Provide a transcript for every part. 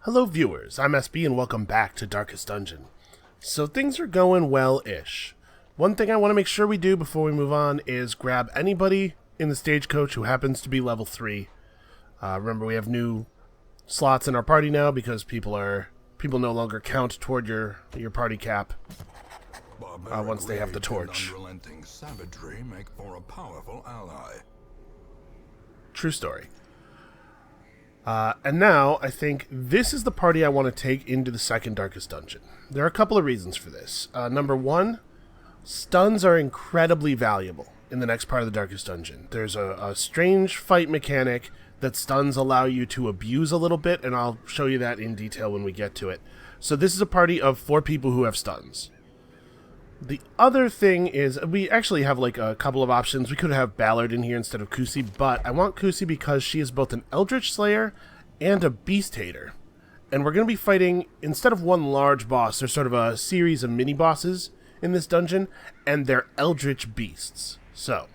Hello viewers, I'm SB and welcome back to Darkest Dungeon. So things are going well-ish. One thing I want to make sure we do before we move on is grab anybody in the stagecoach who happens to be level 3. Remember, we have new slots in our party now because people no longer count toward your party cap once they have the torch. Unrelenting savagery make for a powerful ally. True story. And now, I think this is the party I want to take into the second Darkest Dungeon. There are a couple of reasons for this. Number one, stuns are incredibly valuable in the next part of the Darkest Dungeon. There's a strange fight mechanic that stuns allow you to abuse a little bit, and I'll show you that in detail when we get to it. So this is a party of 4 people who have stuns. The other thing is, we actually have like a couple of options. We could have Ballard in here instead of Kusi, but I want Kusi because she is both an Eldritch Slayer and a Beast Hater. And we're going to be fighting, instead of one large boss, there's sort of a series of mini-bosses in this dungeon, and they're Eldritch Beasts. So.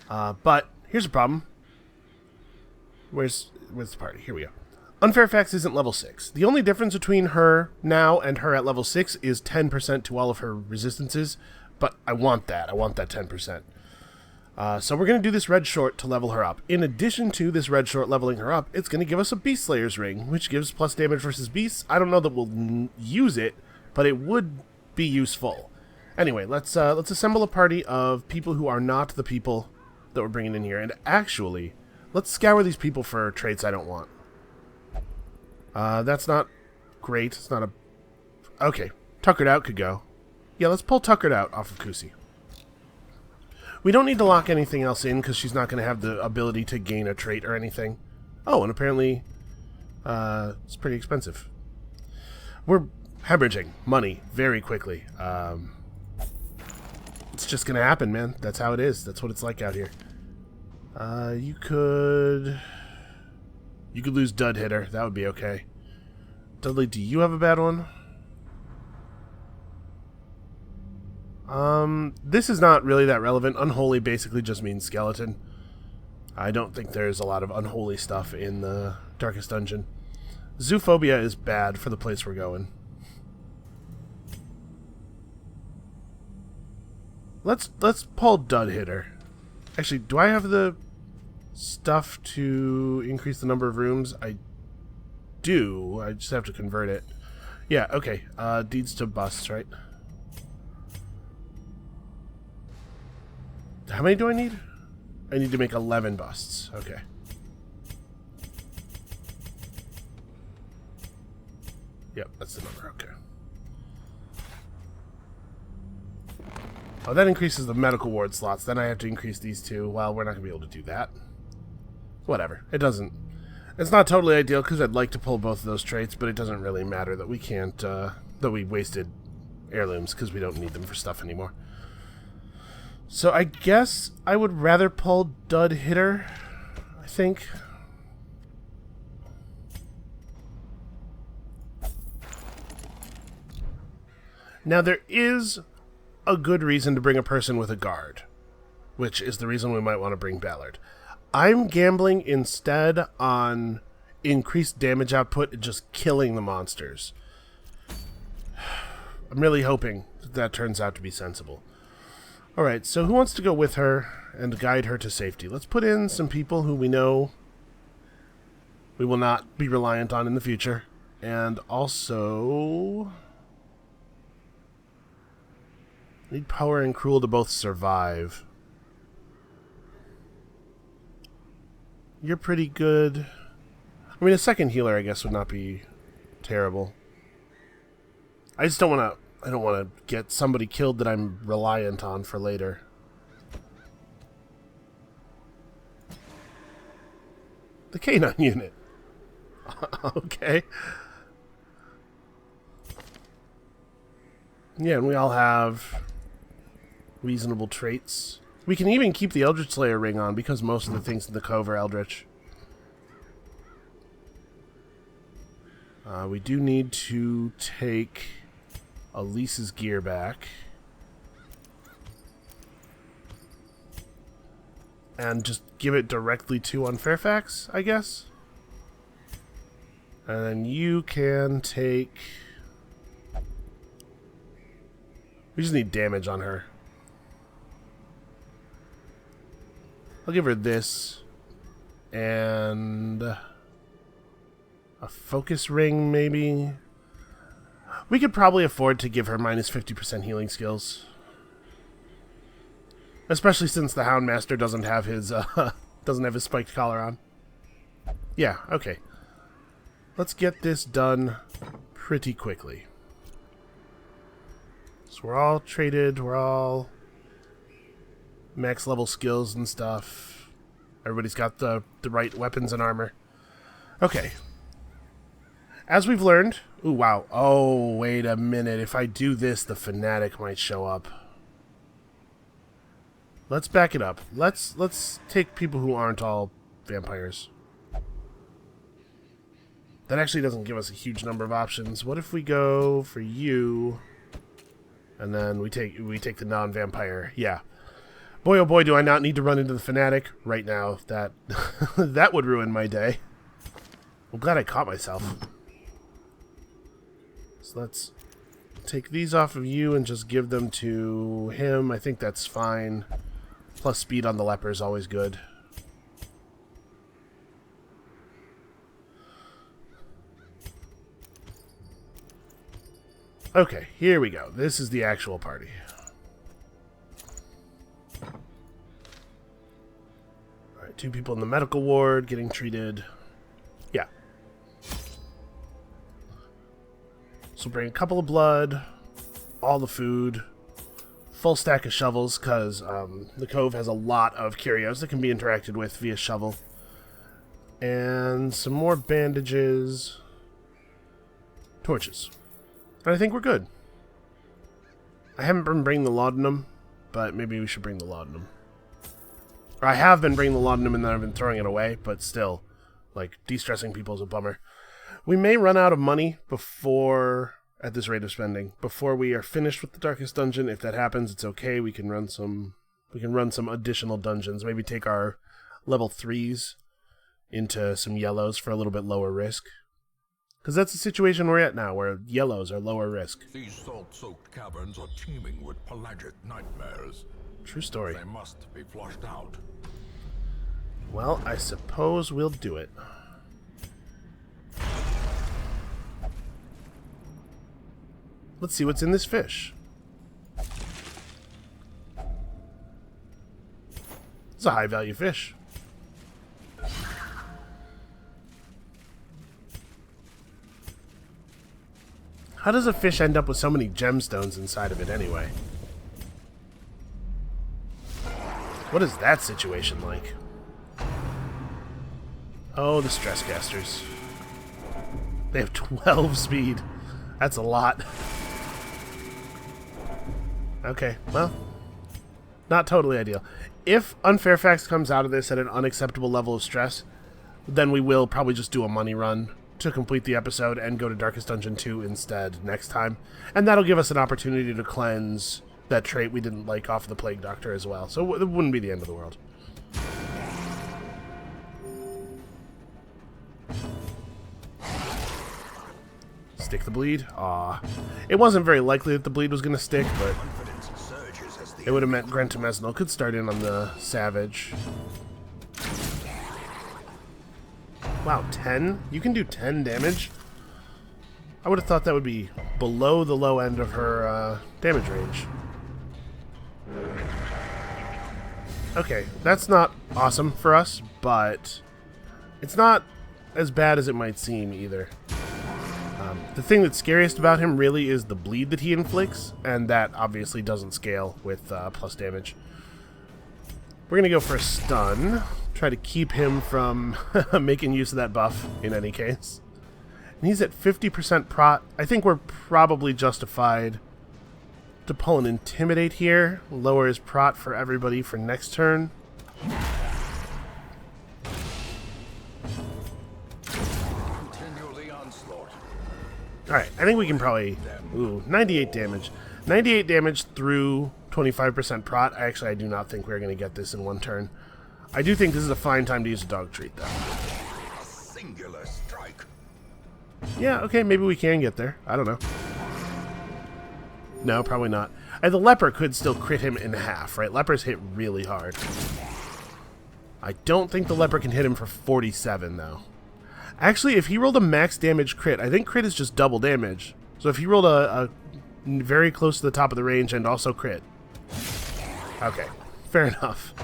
But, here's a problem. Where's the party? Here we go. Unfairfax isn't level 6. The only difference between her now and her at level 6 is 10% to all of her resistances, but I want that. I want that 10%. So we're going to do this red short to level her up. In addition to this red short leveling her up, it's going to give us a Beast Slayer's ring, which gives plus damage versus beasts. I don't know that we'll use it, but it would be useful. Anyway, let's assemble a party of people who are not the people that we're bringing in here. And actually, let's scour these people for traits I don't want. That's not great. It's not a... Okay, Tuckered Out could go. Yeah, let's pull Tuckered Out off of Kusi. We don't need to lock anything else in, because she's not going to have the ability to gain a trait or anything. Oh, and apparently, it's pretty expensive. We're hemorrhaging money very quickly. It's just going to happen, man. That's how it is. That's what it's like out here. You could lose Dud Hitter. That would be okay. Dudley, do you have a bad one? This is not really that relevant. Unholy basically just means skeleton. I don't think there's a lot of unholy stuff in the Darkest Dungeon. Zoophobia is bad for the place we're going. Let's pull Dud Hitter. Actually, do I have the stuff to increase the number of rooms? I do. I just have to convert it. Yeah, okay. Deeds to busts, right? How many do I need? I need to make 11 busts. Okay. Yep, that's the number. Okay. Oh, that increases the medical ward slots. Then I have to increase these two. Well, we're not going to be able to do that. Whatever. It doesn't... It's not totally ideal because I'd like to pull both of those traits, but it doesn't really matter that we can't... that we wasted heirlooms because we don't need them for stuff anymore. So I guess I would rather pull Dud Hitter, I think. Now there is a good reason to bring a person with a guard, which is the reason we might want to bring Ballard. I'm gambling instead on increased damage output and just killing the monsters. I'm really hoping that turns out to be sensible. Alright, so who wants to go with her and guide her to safety? Let's put in some people who we know we will not be reliant on in the future. And also... need Power and Cruel to both survive. You're pretty good. I mean, a second healer, I guess, would not be terrible. I just don't want to... I don't want to get somebody killed that I'm reliant on for later. The canine unit. Okay. Yeah, and we all have reasonable traits. We can even keep the Eldritch Slayer ring on because most of the things in the Cove are Eldritch. We do need to take Elise's gear back. And just give it directly to Unfairfax, I guess? And then you can take... We just need damage on her. I'll give her this. And... a focus ring, maybe? We could probably afford to give her minus 50% healing skills. Especially since the Houndmaster doesn't have his spiked collar on. Yeah, okay. Let's get this done pretty quickly. So we're all traded, we're all max level skills and stuff. Everybody's got the right weapons and armor. Okay. As we've learned... Ooh, wow. Oh, wait a minute. If I do this, the Fanatic might show up. Let's back it up. Let's take people who aren't all vampires. That actually doesn't give us a huge number of options. What if we go for you, and then we take the non-vampire? Yeah. Boy, oh boy, do I not need to run into the Fanatic right now. That that would ruin my day. I'm glad I caught myself. So let's take these off of you and just give them to him. I think that's fine. Plus speed on the leper is always good. Okay, here we go. This is the actual party. Alright, 2 people in the medical ward getting treated. Yeah. So bring a couple of blood, all the food, full stack of shovels, because the Cove has a lot of curios that can be interacted with via shovel. And some more bandages, torches. And I think we're good. I haven't been bringing the laudanum, but maybe we should bring the laudanum. Or I have been bringing the laudanum and then I've been throwing it away, but still, like, de-stressing people is a bummer. We may run out of money before, at this rate of spending, before we are finished with the Darkest Dungeon. If that happens, it's okay. We can run some additional dungeons. Maybe take our level 3s into some yellows for a little bit lower risk. Because that's the situation we're at now, where yellows are lower risk. These salt-soaked caverns are teeming with pelagic nightmares. True story. They must be flushed out. Well, I suppose we'll do it. Let's see what's in this fish. It's a high-value fish. How does a fish end up with so many gemstones inside of it anyway? What is that situation like? Oh, the stress casters. They have 12 speed. That's a lot. Okay, well, not totally ideal. If Unfair Facts comes out of this at an unacceptable level of stress, then we will probably just do a money run to complete the episode and go to Darkest Dungeon 2 instead next time. And that'll give us an opportunity to cleanse that trait we didn't like off of the Plague Doctor as well. So it wouldn't be the end of the world. Stick the bleed? Aw. It wasn't very likely that the bleed was going to stick, but it would have meant Grentimesnil could start in on the Savage. Wow, 10? You can do 10 damage? I would have thought that would be below the low end of her damage range. Okay, that's not awesome for us, but it's not as bad as it might seem either. The thing that's scariest about him really is the bleed that he inflicts, and that obviously doesn't scale with plus damage. We're going to go for a stun. Try to keep him from making use of that buff in any case. And he's at 50% prot. I think we're probably justified to pull an Intimidate here. Lower his prot for everybody for next turn. Alright, I think we can probably... Ooh, 98 damage. 98 damage through 25% prot. Actually, I do not think we're going to get this in one turn. I do think this is a fine time to use a dog treat, though. A singular strike. Yeah, okay, maybe we can get there. I don't know. No, probably not. The leper could still crit him in half, right? Lepers hit really hard. I don't think the leper can hit him for 47, though. Actually, if he rolled a max damage crit, I think crit is just double damage. So if he rolled a very close to the top of the range and also crit. Okay, fair enough.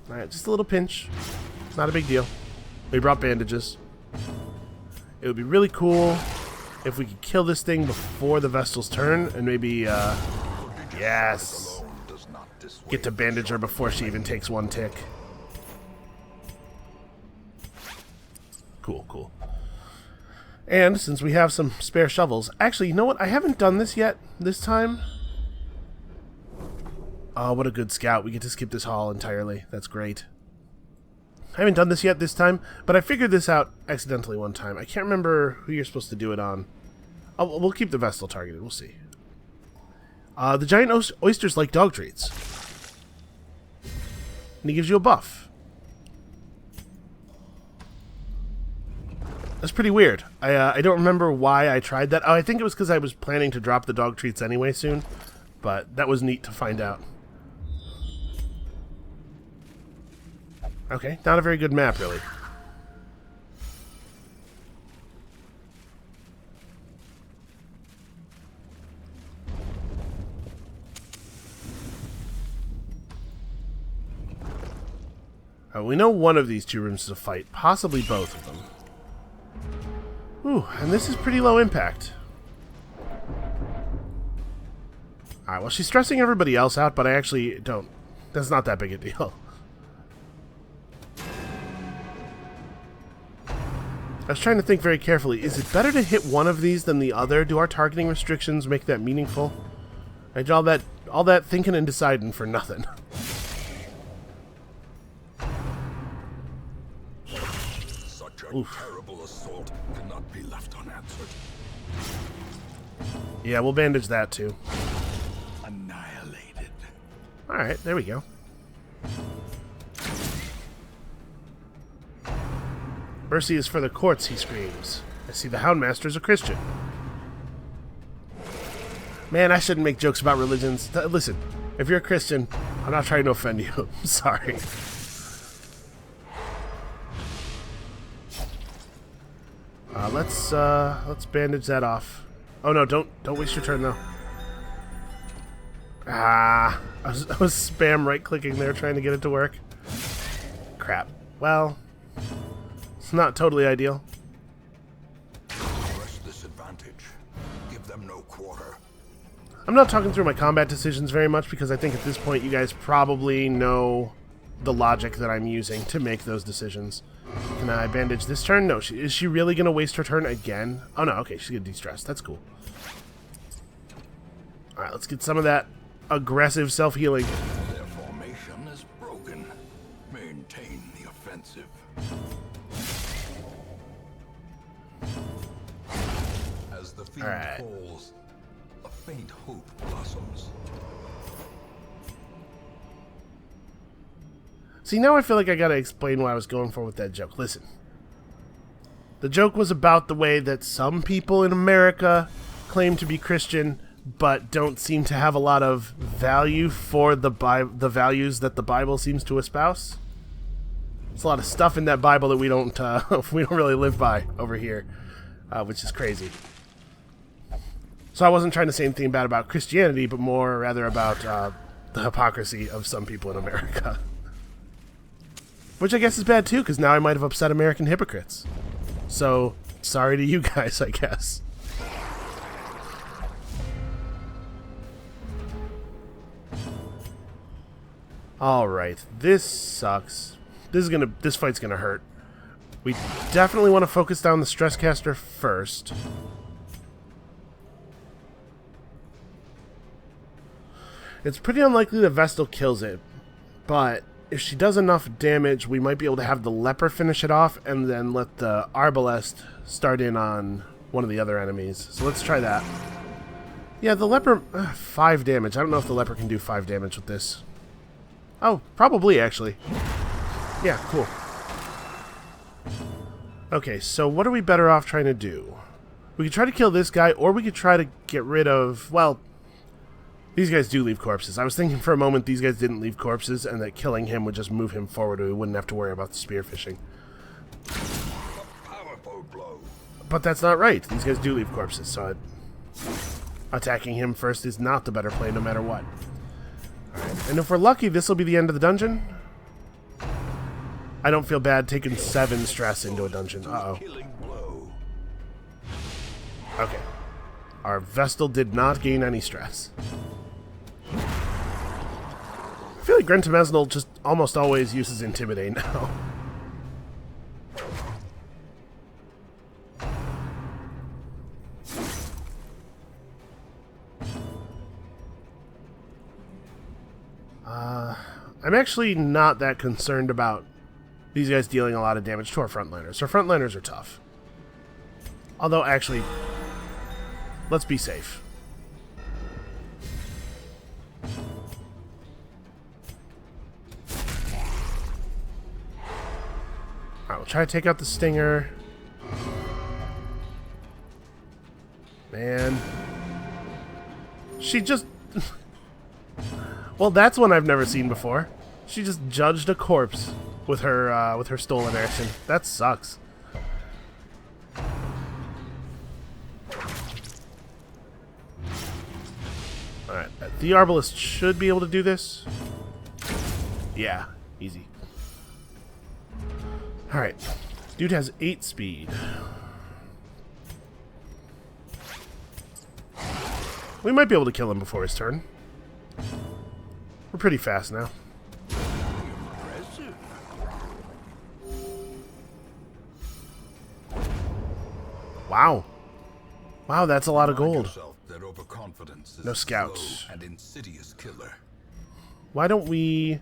Alright, just a little pinch. Not a big deal. We brought bandages. It would be really cool if we could kill this thing before the Vestal's turn and maybe, yes! Get to bandage her before she even takes one tick. Cool, cool. And since we have some spare shovels... Actually, you know what? I haven't done this yet this time. Oh, what a good scout. We get to skip this hall entirely. That's great. I haven't done this yet this time, but I figured this out accidentally one time. I can't remember who you're supposed to do it on. Oh, we'll keep the Vestal targeted. We'll see. The giant oysters like dog treats. And he gives you a buff. That's pretty weird. I don't remember why I tried that. Oh, I think it was because I was planning to drop the dog treats anyway soon. But that was neat to find out. Okay, not a very good map, really. We know one of these two rooms is a fight, possibly both of them. Ooh, and this is pretty low impact. Alright, well, she's stressing everybody else out, but I actually don't. That's not that big a deal. I was trying to think very carefully. Is it better to hit one of these than the other? Do our targeting restrictions make that meaningful? I did all that thinking and deciding for nothing. Such a terrible assault cannot be left unanswered. Yeah, we'll bandage that too. Annihilated. Alright, there we go. Mercy is for the courts, he screams. I see the Houndmaster's a Christian. Man, I shouldn't make jokes about religions. Listen, if you're a Christian, I'm not trying to offend you. I'm sorry. Let's bandage that off. Oh no, don't waste your turn though. Ah, I was spam right-clicking there trying to get it to work. Crap. Well, it's not totally ideal. Press this advantage. Give them no quarter. I'm not talking through my combat decisions very much because I think at this point you guys probably know the logic that I'm using to make those decisions. Can I bandage this turn? No. Is she really going to waste her turn again? Oh no, okay, she's going to de-stress. That's cool. Alright, let's get some of that aggressive self-healing. Their formation is broken. Maintain the offensive. As the field falls, a faint hope blossoms. See, now I feel like I gotta explain what I was going for with that joke. Listen. The joke was about the way that some people in America claim to be Christian, but don't seem to have a lot of value for the values that the Bible seems to espouse. There's a lot of stuff in that Bible that we don't really live by over here, which is crazy. So I wasn't trying to say anything bad about Christianity, but more rather about the hypocrisy of some people in America. Which I guess is bad too, because now I might have upset American hypocrites. So, sorry to you guys, I guess. Alright, this sucks. This fight's gonna hurt. We definitely want to focus down the stress caster first. It's pretty unlikely that Vestal kills it, but if she does enough damage, we might be able to have the leper finish it off and then let the arbalest start in on one of the other enemies. So let's try that. Yeah, the leper, 5 damage. I don't know if the leper can do 5 damage with this. Oh, probably actually. Yeah, cool. Okay, so what are we better off trying to do? We could try to kill this guy, or we could try to get rid of... Well, these guys do leave corpses. I was thinking for a moment these guys didn't leave corpses, and that killing him would just move him forward, and we wouldn't have to worry about the spearfishing. But that's not right. These guys do leave corpses, so attacking him first is not the better play no matter what. Alright, and if we're lucky, this will be the end of the dungeon. I don't feel bad taking 7 stress into a dungeon. Uh-oh. Okay. Our Vestal did not gain any stress. I feel like Grentimesnal just almost always uses Intimidate now. I'm actually not that concerned about these guys dealing a lot of damage to our frontliners. Our frontliners are tough. Although, actually, let's be safe. Alright, we'll try to take out the Stinger. Man. She just... Well, that's one I've never seen before. She just judged a corpse with her stolen action. That sucks. Alright, the Arbalist should be able to do this. Yeah, easy. Alright, dude has 8 speed. We might be able to kill him before his turn. We're pretty fast now. Wow. Wow, that's a lot of gold. No scouts. Why don't we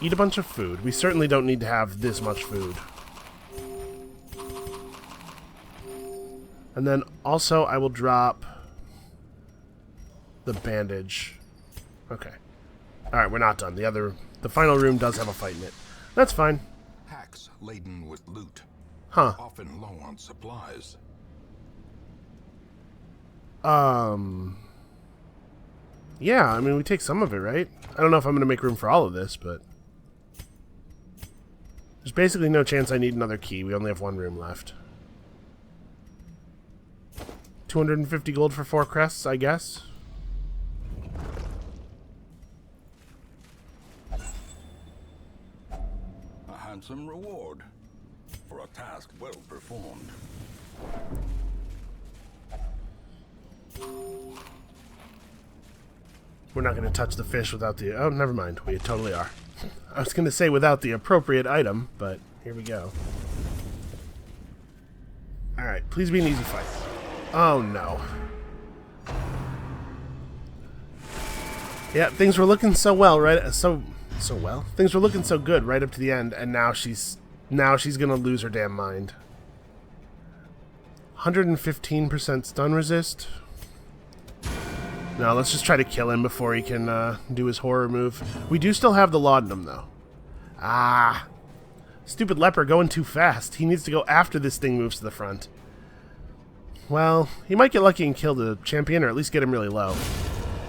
eat a bunch of food? We certainly don't need to have this much food. And then also I will drop the bandage. Okay. Alright, we're not done. The final room does have a fight in it. That's fine. Hacks laden with loot. Huh. Often low on supplies. Yeah, I mean, we take some of it, right? I don't know if I'm going to make room for all of this, but... There's basically no chance I need another key. We only have 1 room left. 250 gold for 4 crests, I guess. A handsome reward for a task well performed. We're not going to touch the fish without the... Oh, never mind. We totally are. I was going to say without the appropriate item, but here we go. Alright, please be an easy fight. Oh, no. Yeah, things were looking so well, right? So well? Things were looking so good right up to the end, and now she's going to lose her damn mind. 115% stun resist. No, let's just try to kill him before he can do his horror move. We do still have the laudanum, though. Ah. Stupid leper going too fast. He needs to go after this thing moves to the front. Well, he might get lucky and kill the champion, or at least get him really low.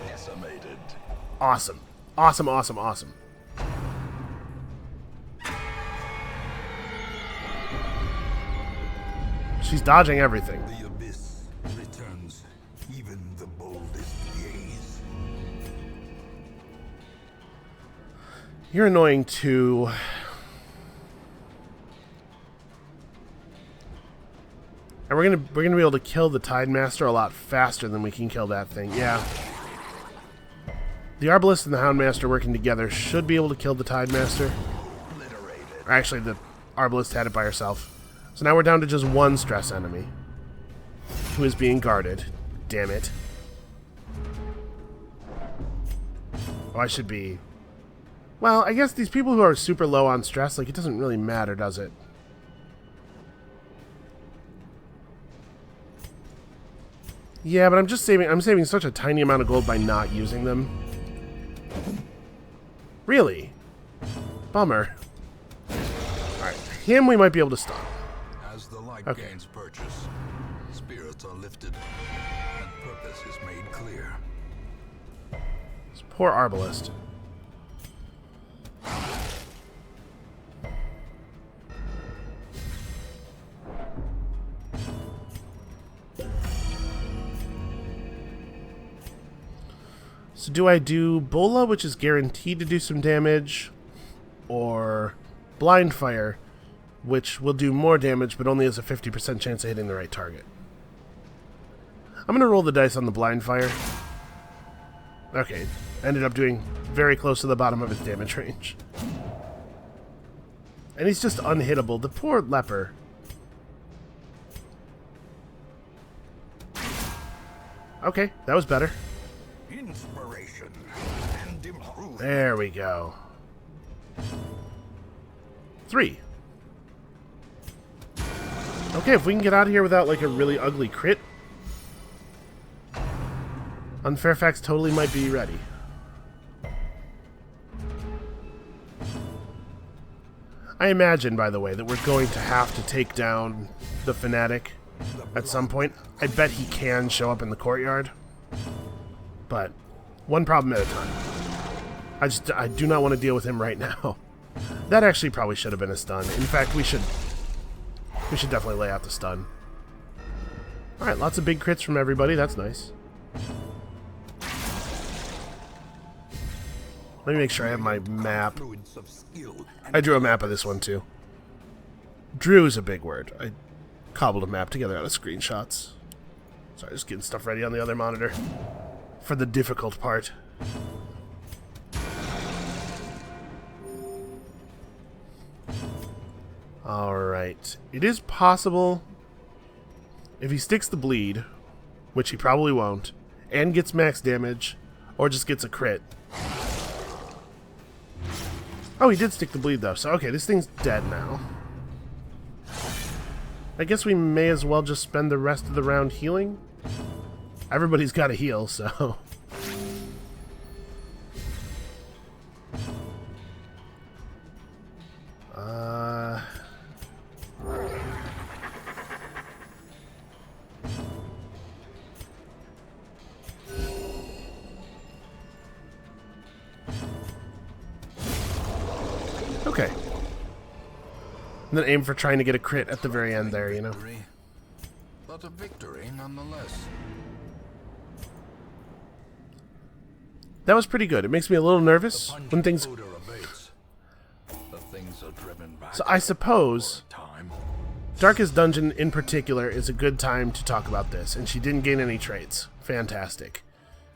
Decimated. Awesome. Awesome, awesome, awesome. She's dodging everything. The abyss returns even the boldest gaze. You're annoying too. And we're gonna be able to kill the Tide Master a lot faster than we can kill that thing. Yeah. The Arbalist and the Houndmaster working together should be able to kill the Tide Master. Or actually, the Arbalist had it by herself. So now we're down to just 1 stress enemy, who is being guarded. Damn it. Oh, I should be... Well, I guess these people who are super low on stress, like, it doesn't really matter, does it? Yeah, but I'm saving such a tiny amount of gold by not using them. Really? Bummer. Alright, him we might be able to stun. torchlight gains purchase, spirits are lifted, and purpose is made clear. This poor arbalist. So do I do Bola, which is guaranteed to do some damage, or Blind Fire, which will do more damage but only has a 50% chance of hitting the right target? I'm going to roll the dice on the Blind Fire. Okay, ended up doing very close to the bottom of his damage range. And he's just unhittable. The poor leper. Okay, that was better. Inspiration and improvement. There we go. 3. Okay, if we can get out of here without like a really ugly crit, Unfairfax totally might be ready. I imagine, by the way, that we're going to have to take down the Fanatic at some point. I bet he can show up in the courtyard. But one problem at a time. I do not want to deal with him right now. That actually probably should have been a stun. In fact, we should definitely lay out the stun. Alright, lots of big crits from everybody. That's nice. Let me make sure I have my map. I drew a map of this one, too. Drew is a big word. I cobbled a map together out of screenshots. Sorry, just getting stuff ready on the other monitor for the difficult part. Alright. It is possible, if he sticks the bleed, which he probably won't, and gets max damage, or just gets a crit. Oh, he did stick the bleed, though. So, okay, this thing's dead now. I guess we may as well just spend the rest of the round healing. Everybody's got to heal, so... Okay. And then aim for trying to get a crit at the very end there, you know? But a victory nonetheless. That was pretty good. It makes me a little nervous when things... So I suppose Darkest Dungeon in particular is a good time to talk about this, and she didn't gain any traits. Fantastic.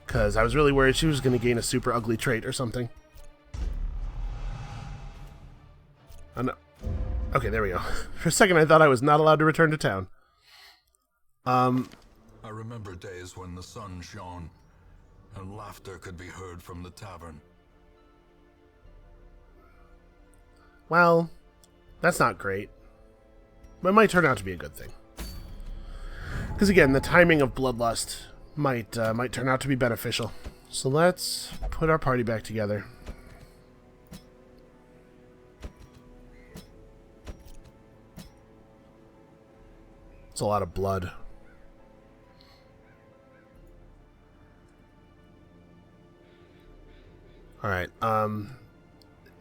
Because I was really worried she was going to gain a super ugly trait or something. Oh, no. Okay, there we go. For a second I thought I was not allowed to return to town. I remember days when the sun shone and laughter could be heard from the tavern. Well, that's not great. But it might turn out to be a good thing. Because again, the timing of Bloodlust might turn out to be beneficial. So let's put our party back together. It's a lot of blood. Alright,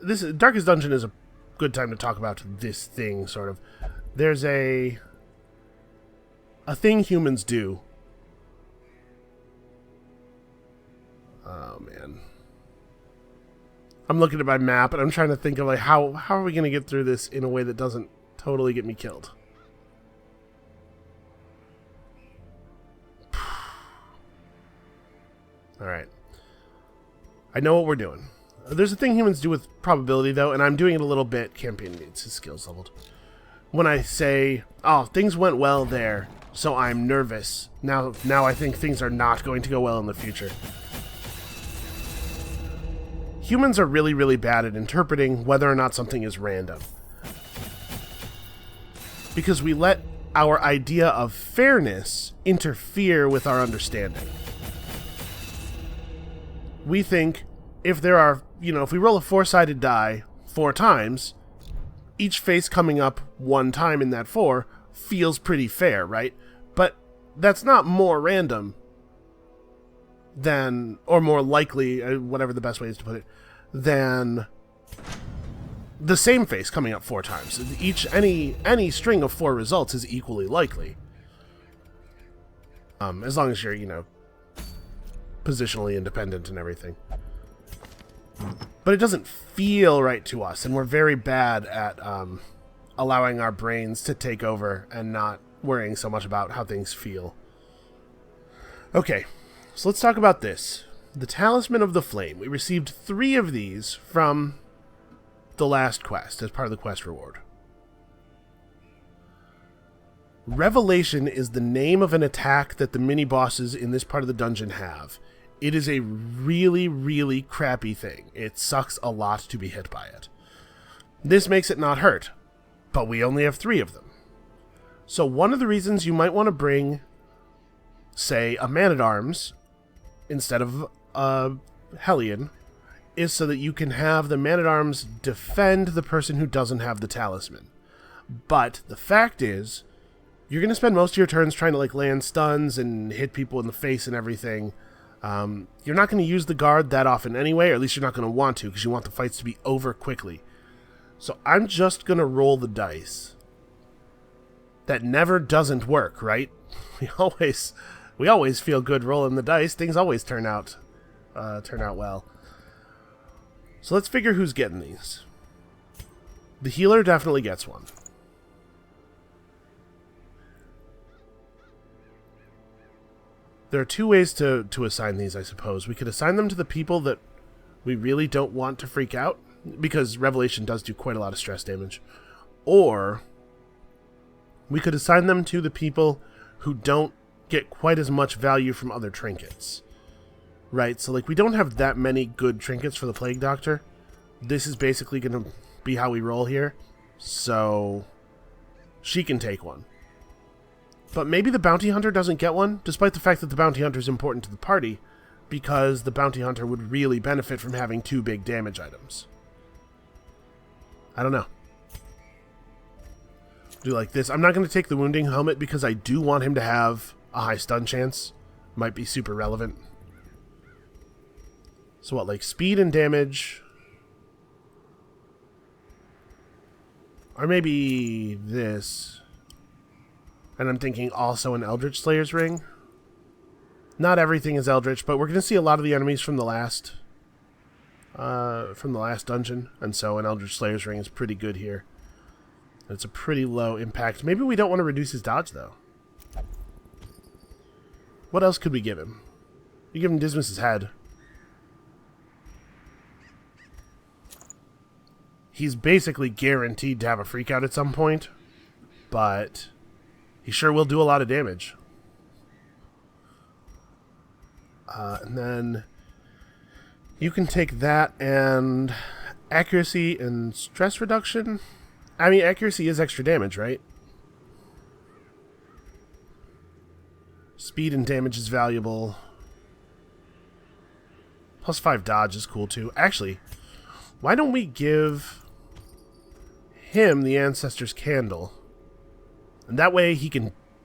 this Darkest Dungeon is a good time to talk about this thing, sort of. There's a thing humans do. Oh, man. I'm looking at my map, and I'm trying to think of, like, how are we going to get through this in a way that doesn't totally get me killed? Alright. I know what we're doing. There's a thing humans do with probability, though, and I'm doing it a little bit. Campaign needs his skills leveled. When I say, oh, things went well there, so I'm nervous. Now I think things are not going to go well in the future. Humans are really, really bad at interpreting whether or not something is random. Because we let our idea of fairness interfere with our understanding. We think if there are, if we roll a 4-sided die 4 times, each face coming up 1 time in that 4 feels pretty fair, right? But that's not more random than, or more likely, whatever the best way is to put it, than the same face coming up 4 times. Any string of 4 results is equally likely. As long as you're, positionally independent and everything. But it doesn't feel right to us, and we're very bad at allowing our brains to take over and not worrying so much about how things feel. Okay, so let's talk about this. The Talisman of the Flame. We received 3 of these from the last quest as part of the quest reward. Revelation is the name of an attack that the mini-bosses in this part of the dungeon have. It is a really, really crappy thing. It sucks a lot to be hit by it. This makes it not hurt, but we only have 3 of them. So one of the reasons you might want to bring, say, a Man-at-Arms instead of a Hellion is so that you can have the Man-at-Arms defend the person who doesn't have the talisman. But the fact is, you're going to spend most of your turns trying to land stuns and hit people in the face and everything. You're not going to use the guard that often anyway, or at least you're not going to want to, because you want the fights to be over quickly. So I'm just going to roll the dice. That never doesn't work, right? We always feel good rolling the dice. Things always turn out well. So let's figure who's getting these. The healer definitely gets one. There are 2 ways to assign these, I suppose. We could assign them to the people that we really don't want to freak out, because Revelation does do quite a lot of stress damage. Or we could assign them to the people who don't get quite as much value from other trinkets. Right? So, we don't have that many good trinkets for the Plague Doctor. This is basically going to be how we roll here. So, she can take one. But maybe the Bounty Hunter doesn't get one, despite the fact that the Bounty Hunter is important to the party, because the Bounty Hunter would really benefit from having 2 big damage items. I don't know. Do like this. I'm not going to take the Wounding Helmet because I do want him to have a high stun chance. Might be super relevant. So what, speed and damage? Or maybe this. And I'm thinking also an Eldritch Slayer's Ring. Not everything is Eldritch, but we're going to see a lot of the enemies from the last dungeon, and so an Eldritch Slayer's Ring is pretty good here. It's a pretty low impact. Maybe we don't want to reduce his dodge, though. What else could we give him? We give him Dismas's head. He's basically guaranteed to have a freak out at some point, but he sure will do a lot of damage. And then you can take that and accuracy and stress reduction. I mean, accuracy is extra damage, right? Speed and damage is valuable. +5 dodge is cool too. Actually, why don't we give him the Ancestor's Candle? And that way he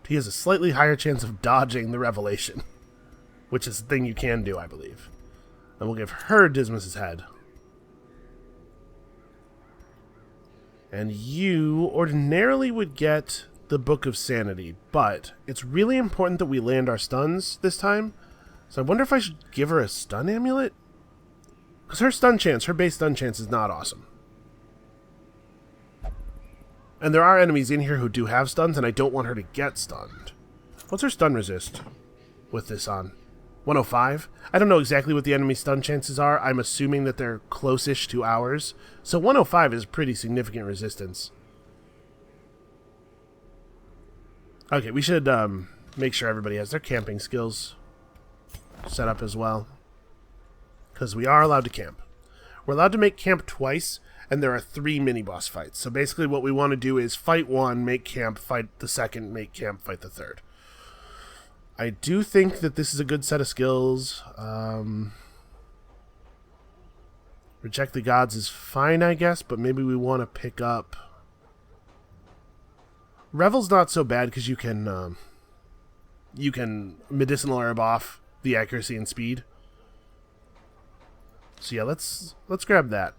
has a slightly higher chance of dodging the Revelation, which is the thing you can do, I believe. And we'll give her Dismas's head. And you ordinarily would get the Book of Sanity, but it's really important that we land our stuns this time. So I wonder if I should give her a stun amulet? Because her base stun chance is not awesome. And there are enemies in here who do have stuns, and I don't want her to get stunned. What's her stun resist with this on? 105? I don't know exactly what the enemy stun chances are. I'm assuming that they're close-ish to ours. So 105 is pretty significant resistance. Okay, we should make sure everybody has their camping skills set up as well. Because we are allowed to camp. We're allowed to make camp twice, and there are 3 mini-boss fights. So basically what we want to do is fight one, make camp, fight the second, make camp, fight the third. I do think that this is a good set of skills. Reject the Gods is fine, I guess, but maybe we want to pick up... Revel's not so bad because you can medicinal herb off the accuracy and speed. So yeah, let's grab that.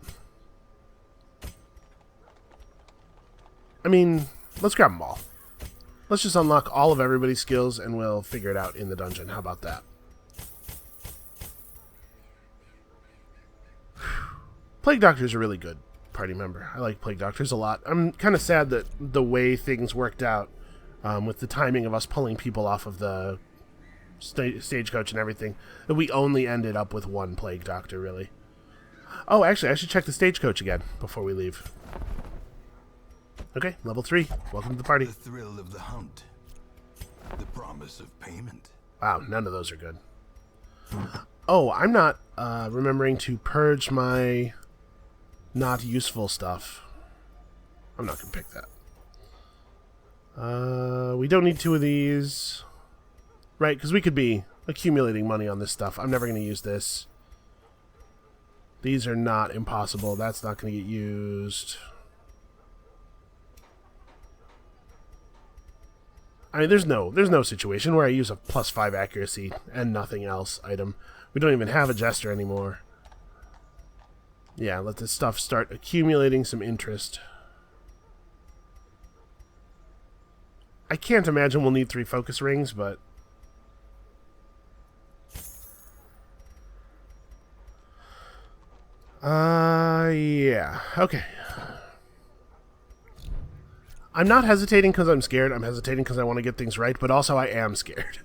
I mean, let's grab them all. Let's just unlock all of everybody's skills and we'll figure it out in the dungeon. How about that? Plague Doctor's a really good party member. I like Plague Doctors a lot. I'm kind of sad that the way things worked out with the timing of us pulling people off of the stagecoach and everything, that we only ended up with one Plague Doctor, really. Oh, actually, I should check the stagecoach again before we leave. Okay, level 3. Welcome to the party. The thrill of the hunt. The promise of payment. Wow, none of those are good. Oh, I'm not remembering to purge my not useful stuff. I'm not going to pick that. We don't need 2 of these. Right, because we could be accumulating money on this stuff. I'm never going to use this. These are not impossible. That's not going to get used. I mean, there's no situation where I use a +5 accuracy and nothing else item. We don't even have a jester anymore. Yeah, let this stuff start accumulating some interest. I can't imagine we'll need 3 focus rings, but yeah. Okay. I'm not hesitating because I'm scared. I'm hesitating because I want to get things right, but also I am scared.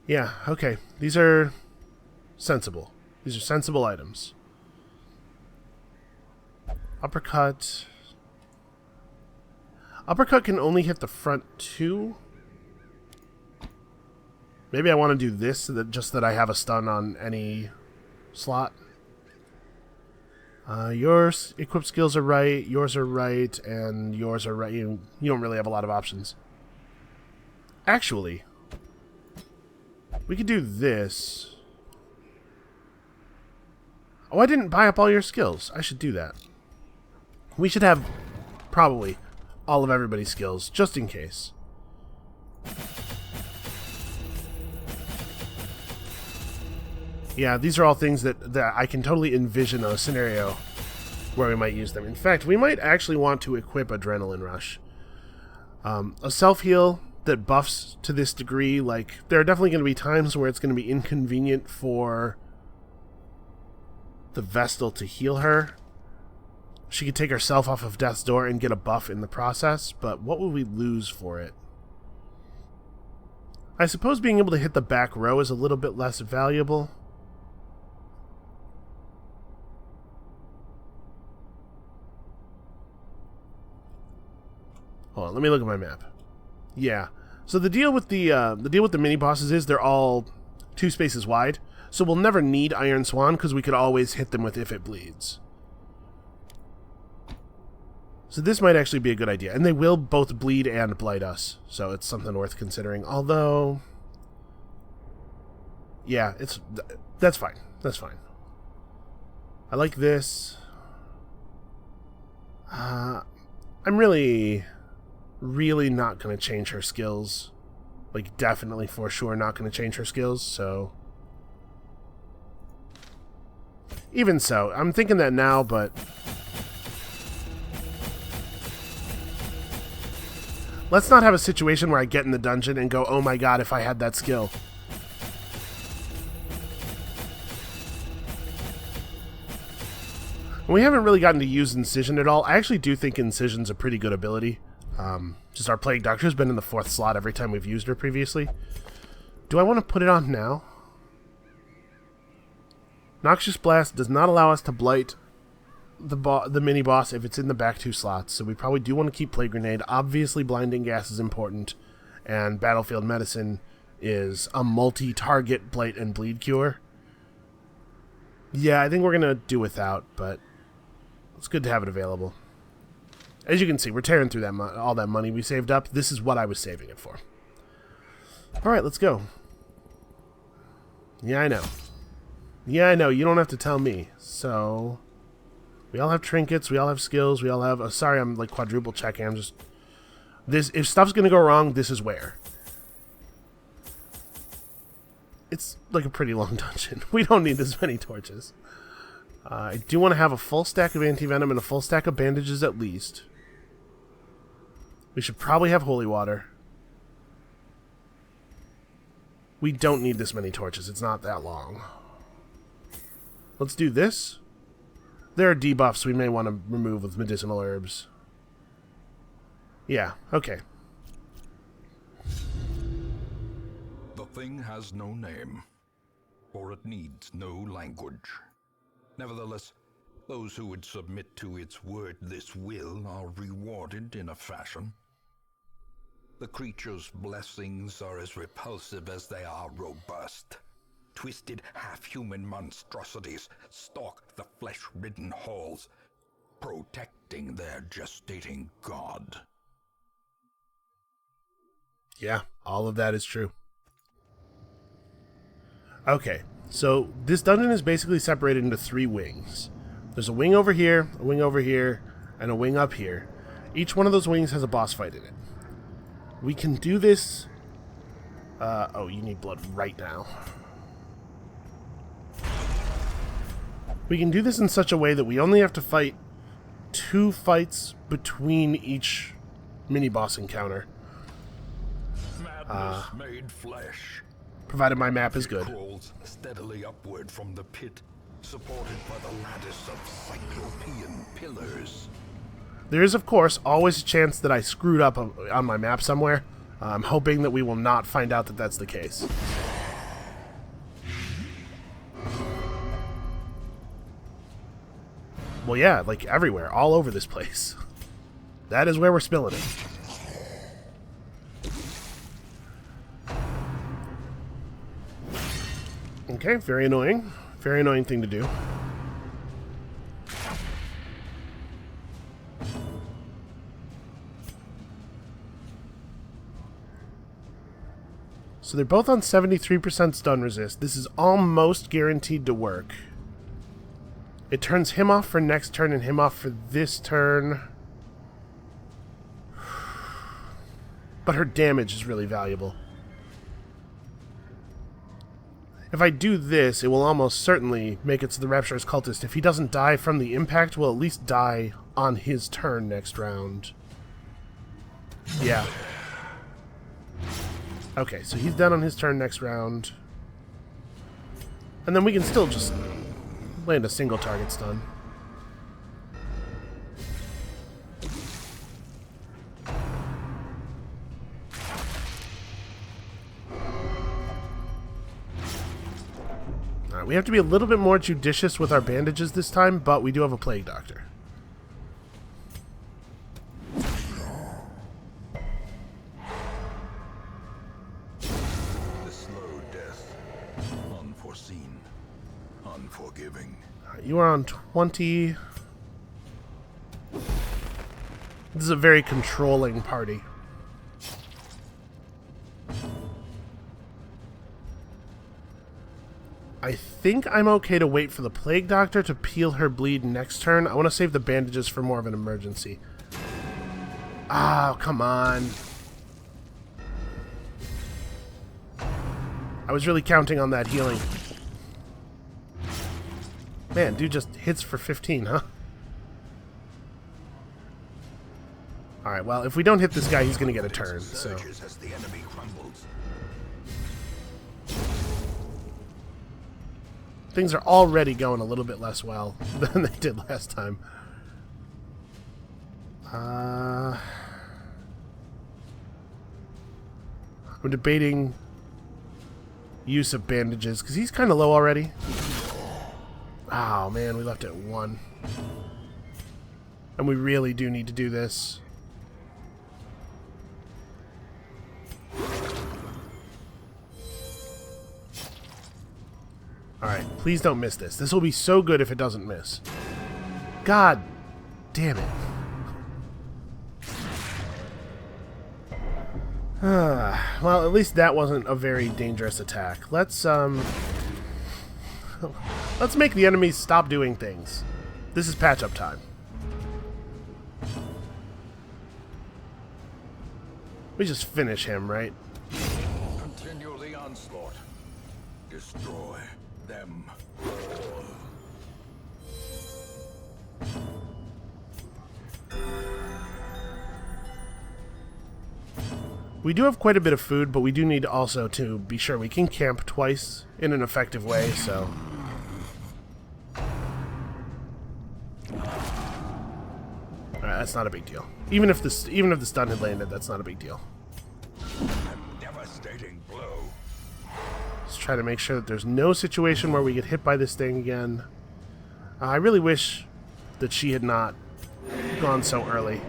Yeah, okay. These are sensible. These are sensible items. Uppercut. Uppercut can only hit the front 2. Maybe I want to do this so that just that I have a stun on any slot. Your equip skills are right, yours are right, and yours are right. You don't really have a lot of options. Actually, we could do this. Oh, I didn't buy up all your skills. I should do that. We should have probably all of everybody's skills, just in case. Yeah, these are all things that I can totally envision a scenario where we might use them. In fact, we might actually want to equip Adrenaline Rush. A self-heal that buffs to this degree, like, there are definitely going to be times where it's going to be inconvenient for the Vestal to heal her. She could take herself off of Death's Door and get a buff in the process, but what would we lose for it? I suppose being able to hit the back row is a little bit less valuable. Hold on, let me look at my map. Yeah. So the deal with the mini bosses is they're all 2 spaces wide. So we'll never need Iron Swan because we could always hit them with If It Bleeds. So this might actually be a good idea. And they will both bleed and blight us. So it's something worth considering. Although, yeah, that's fine. That's fine. I like this. I'm really not going to change her skills. Like, definitely for sure not going to change her skills, so... Even so, I'm thinking that now, but... Let's not have a situation where I get in the dungeon and go, oh my god, if I had that skill. We haven't really gotten to use Incision at all. I actually do think Incision's a pretty good ability. Just our Plague Doctor's been in the 4th slot every time we've used her previously. Do I want to put it on now? Noxious Blast does not allow us to blight the mini-boss if it's in the back 2 slots, so we probably do want to keep Plague Grenade. Obviously, Blinding Gas is important, and Battlefield Medicine is a multi-target blight and bleed cure. Yeah, I think we're going to do without, but it's good to have it available. As you can see, we're tearing through all that money we saved up. This is what I was saving it for. Alright, let's go. Yeah, I know. Yeah, I know. You don't have to tell me. So, We all have trinkets, we all have skills, we all have... sorry, I'm like quadruple checking. I'm just... if stuff's gonna go wrong, this is where. It's like a pretty long dungeon. We don't need this many torches. I do want to have a full stack of anti-venom and a full stack of bandages at least. We should probably have holy water. We don't need this many torches. It's not that long. Let's do this. There are debuffs we may want to remove with medicinal herbs. Yeah, okay. The thing has no name, or it needs no language. Nevertheless, those who would submit to its word, this will, are rewarded in a fashion. The creature's blessings are as repulsive as they are robust. Twisted, half-human monstrosities stalk the flesh-ridden halls, protecting their gestating god. Yeah, all of that is true. Okay, so this dungeon is basically separated into 3 wings. There's a wing over here, and a wing up here. Each one of those wings has a boss fight in it. We can do this... oh, you need blood right now. We can do this in such a way that we only have to fight 2 fights between each mini-boss encounter. Madness made flesh. Provided my map is good. Crawls steadily upward from the pit, supported by the lattice of cyclopean pillars. There is, of course, always a chance that I screwed up on my map somewhere. I'm hoping that we will not find out that that's the case. Well, yeah, like everywhere, all over this place. That is where we're spilling it. Okay, very annoying. Very annoying thing to do. So they're both on 73% stun resist. This is almost guaranteed to work. It turns him off for next turn and him off for this turn. But her damage is really valuable. If I do this, it will almost certainly make it so the Rapturous Cultist, if he doesn't die from the impact, will at least die on his turn next round. Yeah. Okay, so he's done on his turn next round. And then we can still just land a single target stun. Alright, we have to be a little bit more judicious with our bandages this time, but we do have a Plague Doctor. Unforgiving. You are on 20. This is a very controlling party. I think I'm okay to wait for the Plague Doctor to peel her bleed next turn. I want to save the bandages for more of an emergency. Oh, come on. I was really counting on that healing. Man, dude just hits for 15, huh? Alright, well, if we don't hit this guy, he's gonna get a turn, so... Things are already going a little bit less well than they did last time. I'm debating use of bandages, because he's kind of low already. Oh man, we left it at 1. And we really do need to do this. Alright, please don't miss this. This will be so good if it doesn't miss. God damn it. Well, at least that wasn't a very dangerous attack. Let's make the enemies stop doing things. This is patch-up time. We just finish him, right? Continue the onslaught. Destroy them all. We do have quite a bit of food, but we do need also to be sure we can camp twice in an effective way, so... Alright, that's not a big deal. Even if the stun had landed, that's not a big deal. A devastating blow. Let's try to make sure that there's no situation where we get hit by this thing again. I really wish that she had not gone so early.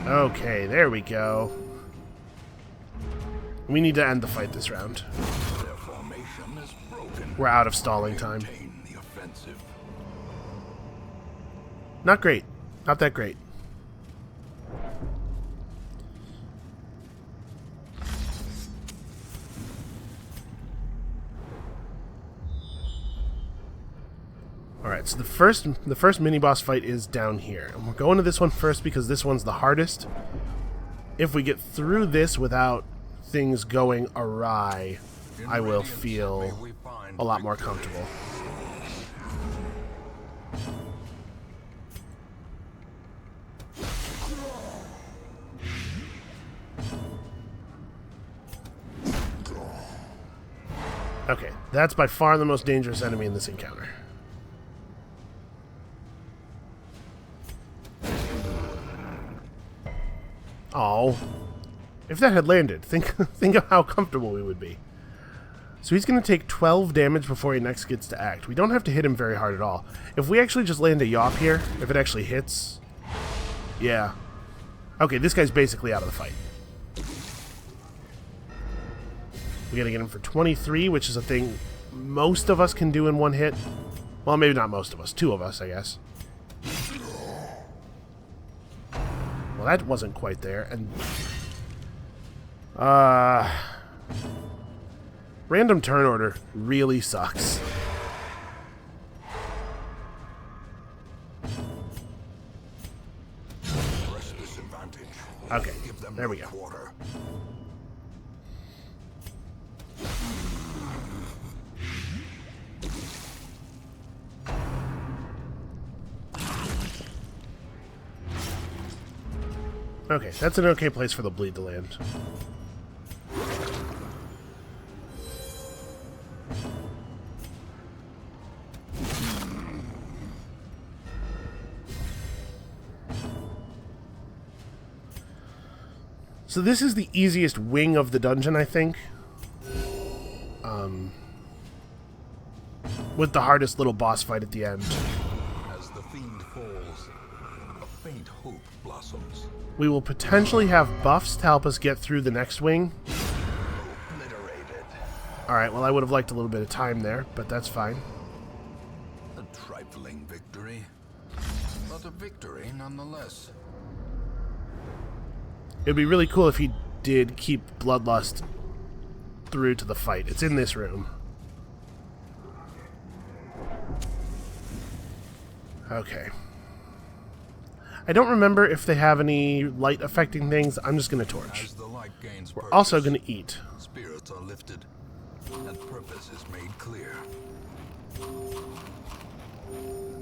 Okay, there we go. We need to end the fight this round. Their formation is broken. We're out of stalling time. Maintain the offensive. Not great. Not that great. Alright, so the first mini-boss fight is down here. And we're going to this one first because this one's the hardest. If we get through this without things going awry, I will feel a lot more comfortable. Okay, that's by far the most dangerous enemy in this encounter. Oh, if that had landed, think of how comfortable we would be. So he's going to take 12 damage before he next gets to act. We don't have to hit him very hard at all. If we actually just land a yawp here, if it actually hits, yeah. Okay, this guy's basically out of the fight. We got to get him for 23, which is a thing most of us can do in one hit. Well, maybe not most of us. 2 of us, I guess. Well, that wasn't quite there, and... random turn order really sucks. Okay, there we go. Okay, that's an okay place for the bleed to land. So this is the easiest wing of the dungeon, I think. With the hardest little boss fight at the end. As the fiend falls, a faint hope blossoms. We will potentially have buffs to help us get through the next wing. Obliterated. Alright, well I would have liked a little bit of time there, but that's fine. A trifling victory, but a victory nonetheless. It would be really cool if he did keep Bloodlust through to the fight. It's in this room. Okay. I don't remember if they have any light affecting things. I'm just going to torch. As the light gains We're purpose, also going to eat. spirits are lifted, and purpose is made clear.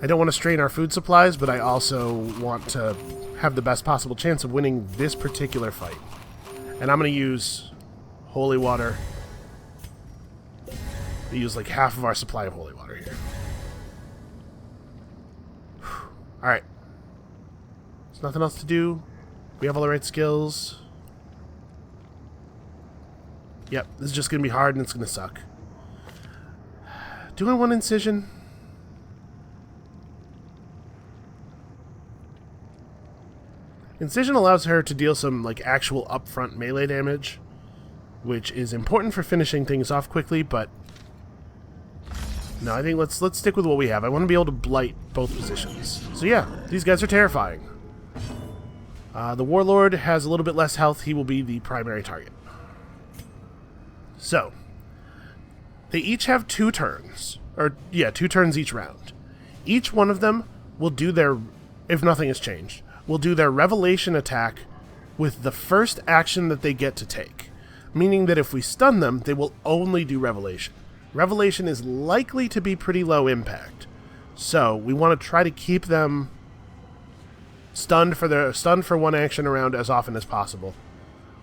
I don't want to strain our food supplies, but I also want to have the best possible chance of winning this particular fight. And I'm going to use holy water. We use like half of our supply of holy water here. Alright. There's nothing else to do. We have all the right skills. Yep, this is just going to be hard and it's going to suck. Do I want incision? Incision allows her to deal some like actual upfront melee damage, which is important for finishing things off quickly, but no, I think let's stick with what we have. I want to be able to blight both positions. So yeah, these guys are terrifying. The Warlord has a little bit less health. He will be the primary target. So, they each have 2 turns. Or, yeah, 2 turns each round. Each one of them will do their, if nothing has changed, will do their Revelation attack with the first action that they get to take. Meaning that if we stun them, they will only do Revelation. Revelation is likely to be pretty low impact. So, we want to try to keep them stunned for 1 action around as often as possible.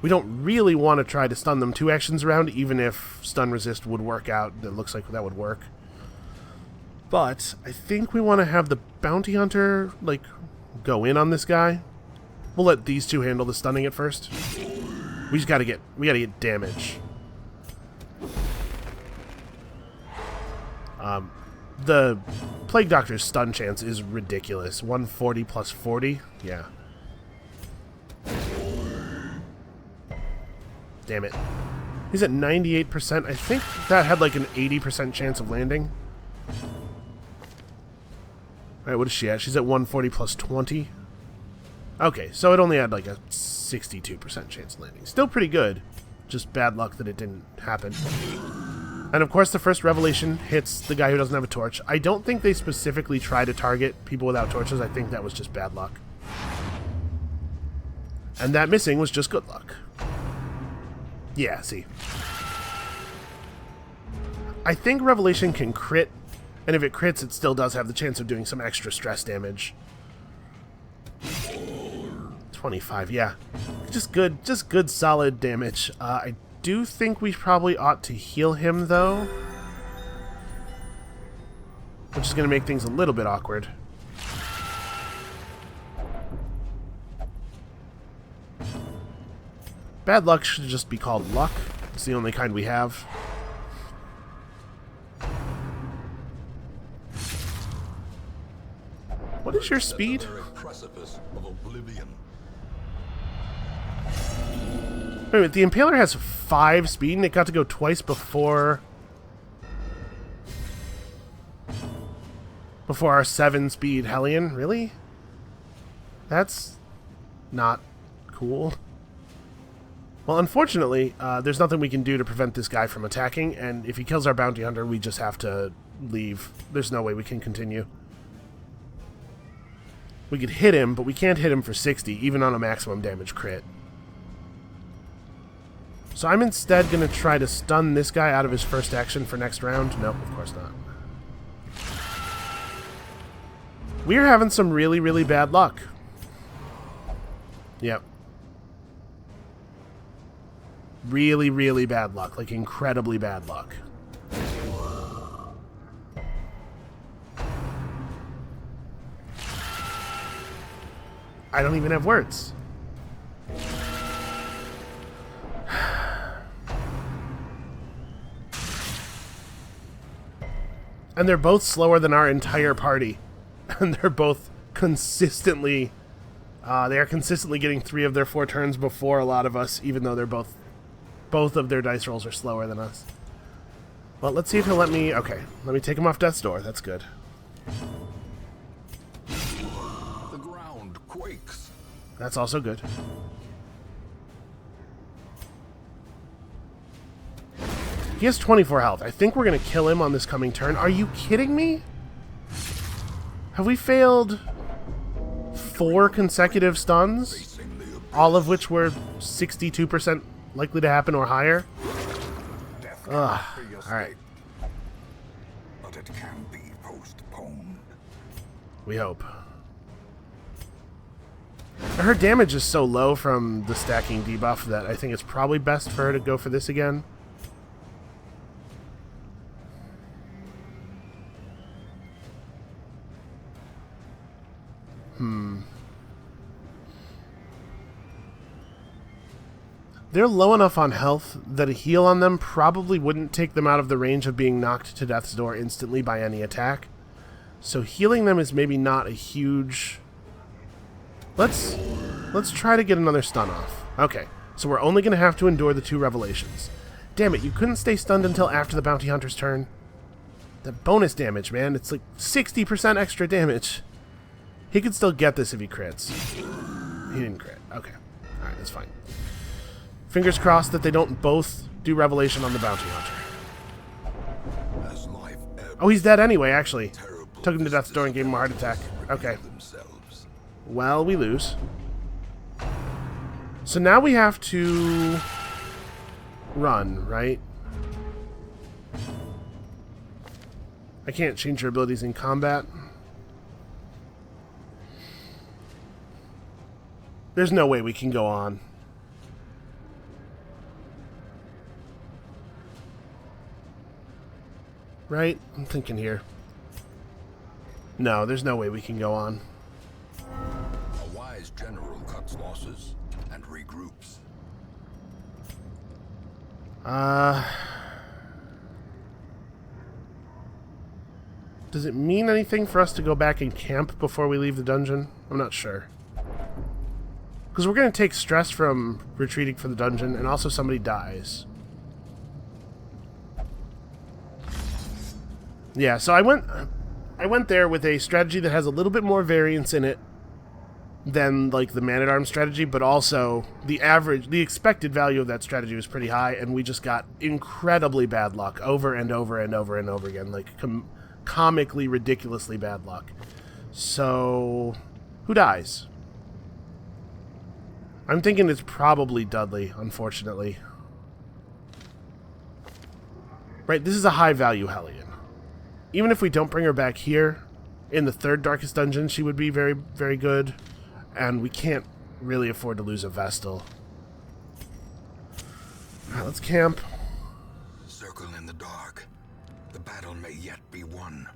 We don't really want to try to stun them 2 actions around, even if stun resist would work out. It looks like that would work. But I think we want to have the bounty hunter, like, go in on this guy. We'll let these 2 handle the stunning at first. We gotta get damage. The Plague Doctor's stun chance is ridiculous. 140 plus 40? Yeah. Damn it. He's at 98%. I think that had like an 80% chance of landing. Alright, what is she at? She's at 140 plus 20. Okay, so it only had like a 62% chance of landing. Still pretty good. Just bad luck that it didn't happen. And of course the first Revelation hits the guy who doesn't have a torch. I don't think they specifically try to target people without torches. I think that was just bad luck. And that missing was just good luck. Yeah, see. I think Revelation can crit, and if it crits, it still does have the chance of doing some extra stress damage. 25, yeah. Just good solid damage. I do think we probably ought to heal him, though. Which is going to make things a little bit awkward. Bad luck should just be called luck. It's the only kind we have. What is your speed? Wait a minute, the Impaler has 5 speed and it got to go twice before our 7 speed Hellion? Really? That's not cool. Well, unfortunately, there's nothing we can do to prevent this guy from attacking, and if he kills our bounty hunter, we just have to leave. There's no way we can continue. We could hit him, but we can't hit him for 60, even on a maximum damage crit. So I'm instead going to try to stun this guy out of his first action for next round. Nope, of course not. We're having some really, really bad luck. Yep. Really, really bad luck. Like, incredibly bad luck. I don't even have words. And they're both slower than our entire party. And they're both consistently... they are consistently getting 3 of their 4 turns before a lot of us, even though they're both of their dice rolls are slower than us. Well, let's see if he'll let me... Okay, let me take him off death's door. That's good. The ground quakes. That's also good. He has 24 health. I think we're going to kill him on this coming turn. Are you kidding me? Have we failed 4 consecutive stuns? All of which were 62% likely to happen or higher? Ugh. Alright. But it can be postponed. We hope. Her damage is so low from the stacking debuff that I think it's probably best for her to go for this again. They're low enough on health that a heal on them probably wouldn't take them out of the range of being knocked to death's door instantly by any attack. So healing them is maybe not a huge... Let's try to get another stun off. Okay, so we're only going to have to endure the 2 revelations. Damn it, you couldn't stay stunned until after the bounty hunter's turn. The bonus damage, man, it's like 60% extra damage. He could still get this if he crits. He didn't crit. Okay. Alright, that's fine. Fingers crossed that they don't both do Revelation on the Bounty Hunter. Oh, he's dead anyway, actually. Took him to death's door and gave him a heart attack. Okay. Well, we lose. So now we have to run, right? I can't change your abilities in combat. There's no way we can go on. Right? I'm thinking here. No, there's no way we can go on. A wise general cuts losses and regroups. Does it mean anything for us to go back and camp before we leave the dungeon? I'm not sure. Because we're going to take stress from retreating from the dungeon, and also somebody dies. Yeah, so I went there with a strategy that has a little bit more variance in it than like the Man-at-Arms strategy, but also the expected value of that strategy was pretty high, and we just got incredibly bad luck over and over and over and over again, like comically, ridiculously bad luck. So, who dies? I'm thinking it's probably Dudley, unfortunately. Right, this is a high-value Hellion. Even if we don't bring her back here, in the third Darkest Dungeon, she would be very, very good. And we can't really afford to lose a Vestal. Alright, let's camp. Circle in the dark. The battle may yet be won.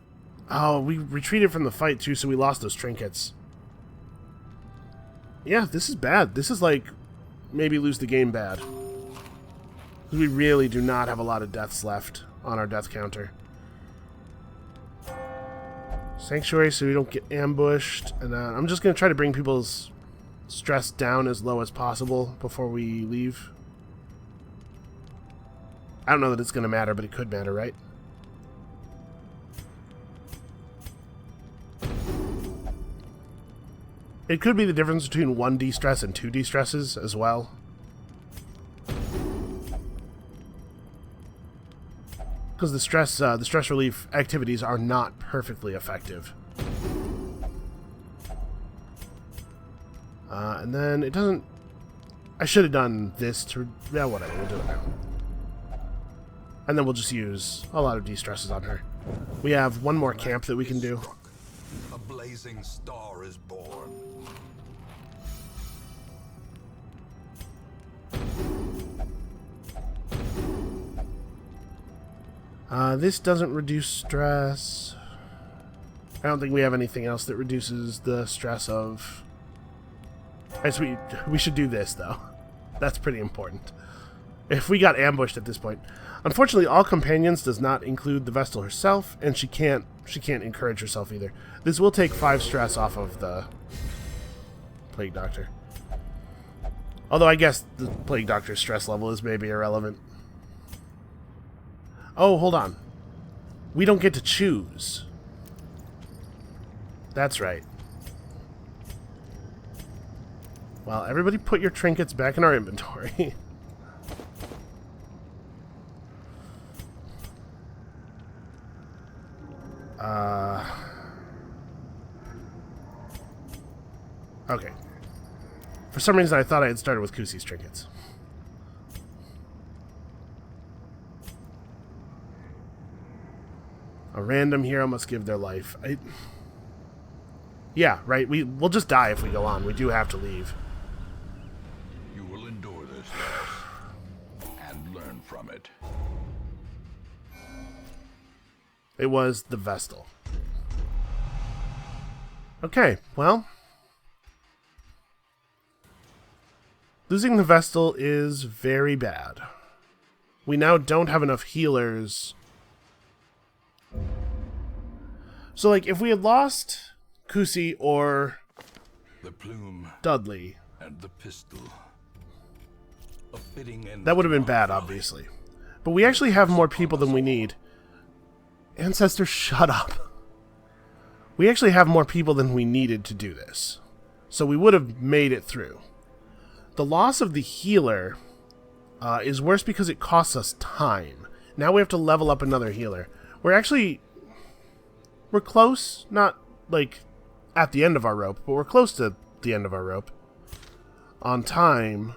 Oh, we retreated from the fight, too, so we lost those trinkets. Yeah, this is bad. This is like maybe lose the game bad. We really do not have a lot of deaths left on our death counter. Sanctuary so we don't get ambushed. And I'm just going to try to bring people's stress down as low as possible before we leave. I don't know that it's going to matter, but it could matter, right? It could be the difference between 1 de-stress and 2 de-stresses as well. Because the stress relief activities are not perfectly effective. And then it doesn't... I should have done this to... Yeah, whatever, we'll do it now. And then we'll just use a lot of de-stresses on her. We have one more camp that we can do. A blazing star is born. This doesn't reduce stress. I don't think we have anything else that reduces the stress of... I guess we should do this, though. That's pretty important. If we got ambushed at this point. Unfortunately, all companions does not include the Vestal herself, and she can't encourage herself either. This will take 5 stress off of the Plague Doctor. Although I guess the Plague Doctor's stress level is maybe irrelevant. Oh, hold on. We don't get to choose. That's right. Well, everybody put your trinkets back in our inventory. Okay. For some reason, I thought I had started with Kusi's trinkets. A random hero must give their life. Yeah, right. We'll just die if we go on. We do have to leave. You will endure this loss and learn from it. It was the Vestal. Okay, well. Losing the Vestal is very bad. We now don't have enough healers. So, like, if we had lost Kusi or the plume Dudley, and the pistol, a fitting end that would have been bad, obviously. But we actually have more people than we need. Ancestor, shut up. We actually have more people than we needed to do this. So we would have made it through. The loss of the healer is worse because it costs us time. Now we have to level up another healer. We're close, not like at the end of our rope, but we're close to the end of our rope on time.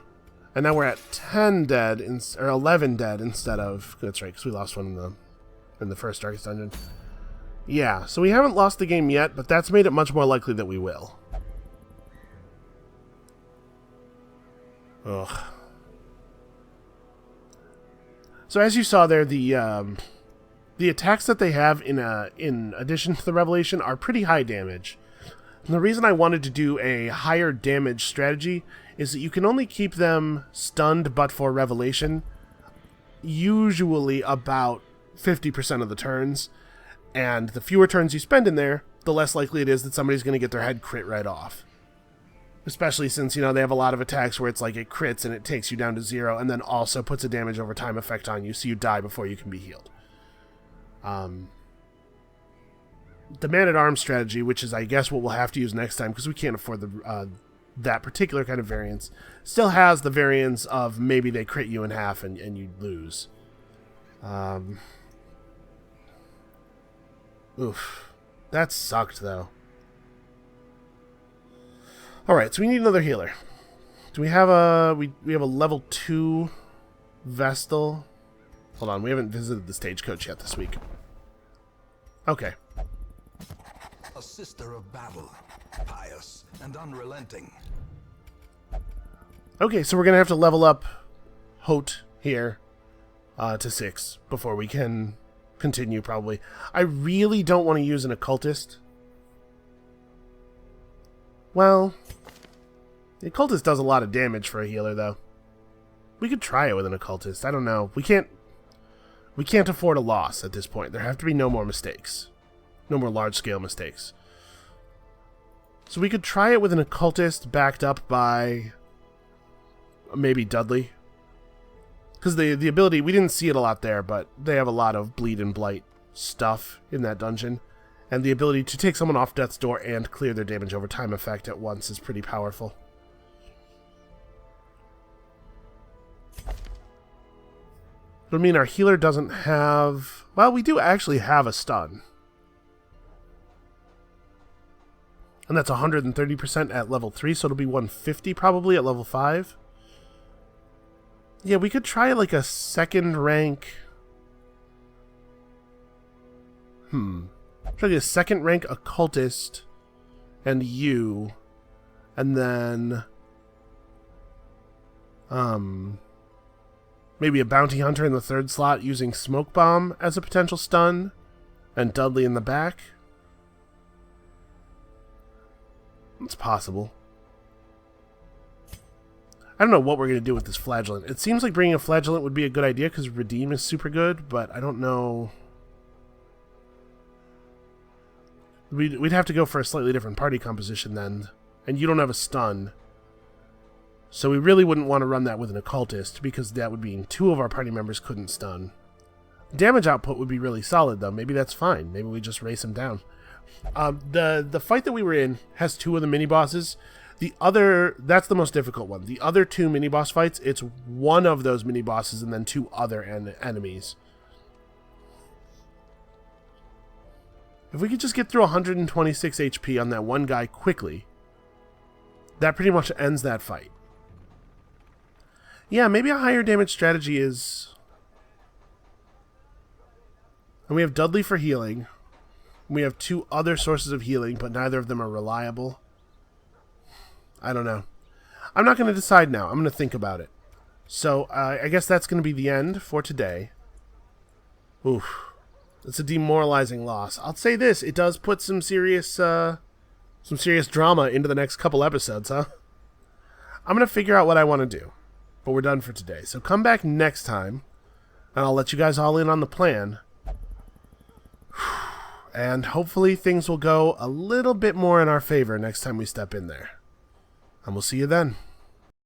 And now we're at 10 dead, or 11 dead instead of... That's right, because we lost one in the first Darkest Dungeon. Yeah, so we haven't lost the game yet, but that's made it much more likely that we will. Ugh. So as you saw there, the attacks that they have in addition to the Revelation are pretty high damage. And the reason I wanted to do a higher damage strategy is that you can only keep them stunned but for Revelation usually about 50% of the turns. And the fewer turns you spend in there, the less likely it is that somebody's going to get their head crit right off. Especially since, you know, they have a lot of attacks where it's like it crits and it takes you down to 0 and then also puts a damage over time effect on you, so you die before you can be healed. The Man-at-Arms strategy, which is I guess what we'll have to use next time because we can't afford that particular kind of variance, still has the variance of maybe they crit you in half and you lose. Oof. That sucked, though. Alright, so we need another healer. Do we have a... We have a level 2 Vestal. Hold on, we haven't visited the stagecoach yet this week. Okay. A sister of battle, pious and unrelenting. Okay, so we're going to have to level up Hote here to 6 before we can continue, probably. I really don't want to use an occultist. Well, the occultist does a lot of damage for a healer, though. We could try it with an occultist. I don't know. We can't afford a loss at this point. There have to be no more mistakes. No more large-scale mistakes. So we could try it with an occultist backed up by maybe Dudley. Because the ability, we didn't see it a lot there, but they have a lot of bleed and blight stuff in that dungeon. And the ability to take someone off death's door and clear their damage over time effect at once is pretty powerful. But I mean, our healer doesn't have... Well, we do actually have a stun. And that's 130% at level 3, so it'll be 150 probably at level 5. Yeah, we could try like a second rank... Try a second rank occultist and you, and then maybe a bounty hunter in the 3rd slot using smoke bomb as a potential stun, and Dudley in the back. It's possible. I don't know what we're going to do with this flagellant. It seems like bringing a flagellant would be a good idea because Redeem is super good, but I don't know. We'd have to go for a slightly different party composition then, and you don't have a stun. So we really wouldn't want to run that with an occultist, because that would mean 2 of our party members couldn't stun. Damage output would be really solid, though. Maybe that's fine. Maybe we just race them down. The fight that we were in has 2 of the mini-bosses. The other, that's the most difficult one. The other 2 mini-boss fights, it's one of those mini-bosses and then 2 other enemies. If we could just get through 126 HP on that one guy quickly, that pretty much ends that fight. Yeah, maybe a higher damage strategy is... And we have Dudley for healing. We have 2 other sources of healing, but neither of them are reliable. I don't know. I'm not going to decide now. I'm going to think about it. So, I guess that's going to be the end for today. Oof. It's a demoralizing loss. I'll say this, it does put some serious drama into the next couple episodes, huh? I'm going to figure out what I want to do. But we're done for today. So come back next time, and I'll let you guys all in on the plan. And hopefully things will go a little bit more in our favor next time we step in there. And we'll see you then.